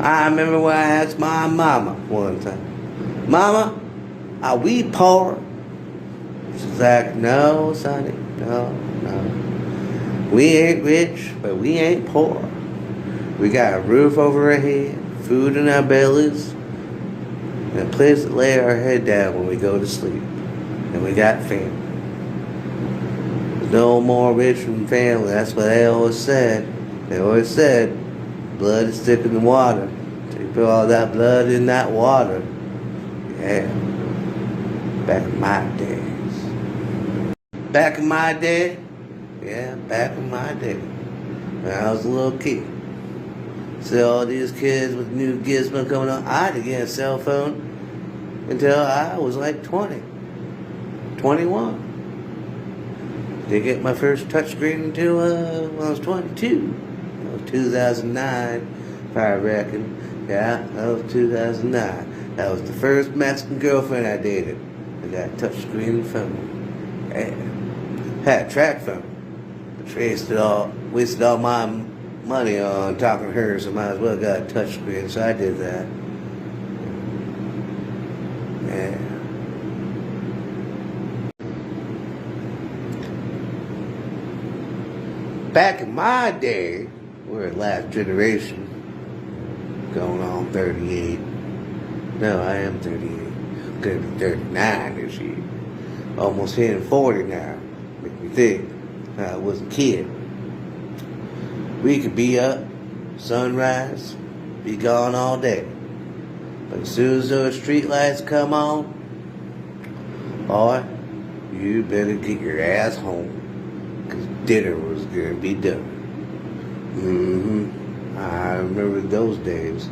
I remember when I asked my mama one time, Mama, are we poor? She's like, no, sonny, no. We ain't rich, but we ain't poor. We got a roof over our head, food in our bellies, and a place to lay our head down when we go to sleep. And we got family. There's no more rich than family. That's what they always said. They always said, blood is thicker than water. So you put all that blood in that water. Yeah. Back in my days. Back in my day? Yeah, back in my day. When I was a little kid. See all these kids with new gizmo coming on. I didn't get a cell phone until I was like 20. 21. Didn't get my first touchscreen until when I was 22. That was 2009, if I reckon. Yeah, that was 2009. That was the first Mexican girlfriend I dated. I got a touchscreen phone. Yeah. Had a track phone. But wasted all my money on talking to her, so might as well got a touchscreen. So I did that. Yeah. Back in my day, we're the last generation. Going on 38. No, I am 38. I'm gonna be 39 this year. Almost hitting 40 now. Make me think. I was a kid. We could be up, sunrise, be gone all day. But as soon as those street lights come on, boy, you better get your ass home. Because dinner was going to be done. I remember those days.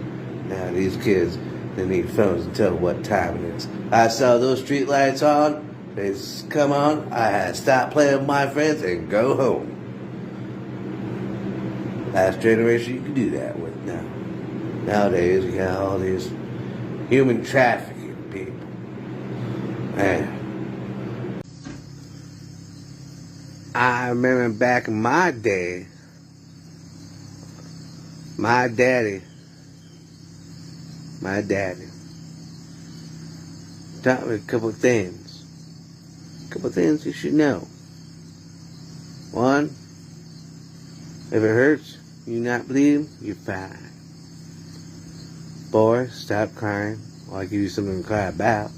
Now these kids, they need phones to tell what time it is. I saw those street lights on. They come on. I had to stop playing with my friends and go home. Last generation you can do that with now. Nowadays you got all these human trafficking people. Man. I remember back in my day, my daddy taught me a couple of things. A couple of things you should know. One, if it hurts, you're not bleeding, you're fine. Boy, stop crying while I give you something to cry about.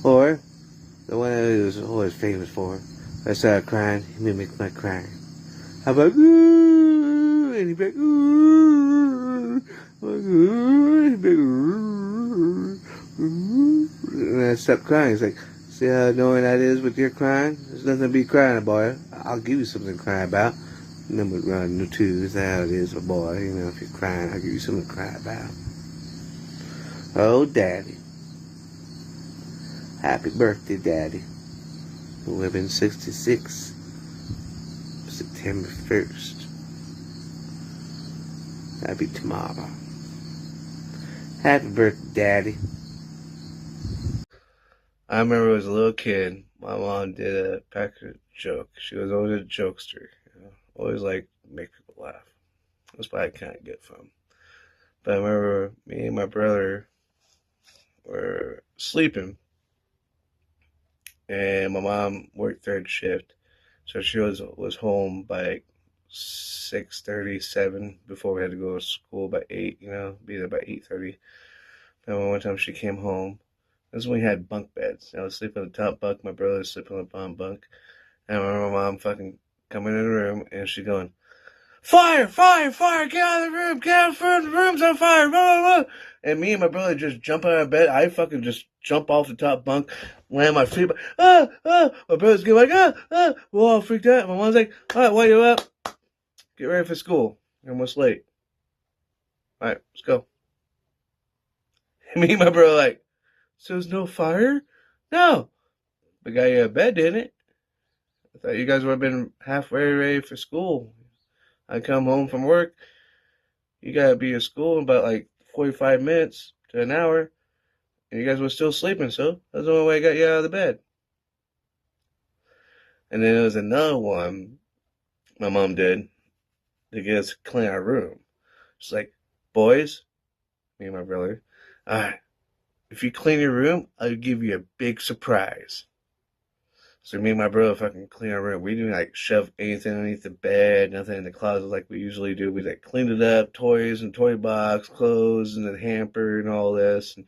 Or, the one that he was always famous for, if I started crying, he mimicked my crying. How about, ooh, and he'd be like, ooh, and he'd be like, ooh, and I stopped crying. He's like, see how annoying that is with your crying? There's nothing to be crying about. I'll give you something to cry about. Number one, two, is how it is, a boy. You know, if you're crying, I'll give you something to cry about. Oh, Daddy. Happy birthday, Daddy. We've been 66. September 1st. That'll be tomorrow. Happy birthday, Daddy. I remember as a little kid, my mom did a practical joke. She was always a jokester. You know? Always like make people laugh. That's what I kind of get from. But I remember me and my brother were sleeping, and my mom worked third shift, so she was home by like 6:37 before we had to go to school by 8. You know, be there by 8:30. And one time she came home. This is when we had bunk beds. I was sleeping on the top bunk. My brother was sleeping on the bottom bunk. And I remember my mom fucking coming in the room and she going, "Fire! Fire! Fire! Get out of the room! Get out of the room's on fire!" Blah, blah, blah. And me and my brother just jump out of bed. I fucking just jump off the top bunk, land my feet. My brother's getting like, We're all freaked out. My mom's like, all right, while you're up, get ready for school. You're almost late. All right, let's go. And me and my brother like, so there's no fire? No. We got you out of bed, didn't it? I thought you guys would have been halfway ready for school. I come home from work. You gotta be at school in about like 45 minutes to an hour. And you guys were still sleeping, so that's the only way I got you out of the bed. And then there was another one my mom did to get us to clean our room. She's like, boys, me and my brother, if you clean your room, I'll give you a big surprise. So me and my brother fucking clean our room. We didn't like shove anything underneath the bed, nothing in the closet like we usually do. We like cleaned it up, toys and toy box, clothes and the hamper and all this. And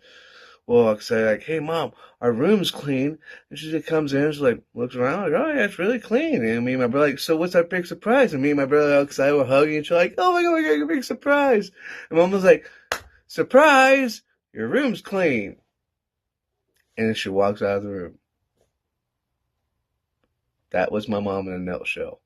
we'll say like, "Hey mom, our room's clean." And she just comes in, she like looks around, like, "Oh yeah, it's really clean." And me and my brother like, "So what's our big surprise?" And me and my brother all excited, we're hugging, and she's like, "Oh my god, we got a big surprise!" And mom was like, "Surprise! Your room's clean." And then she walks out of the room. That was my mom in a nutshell.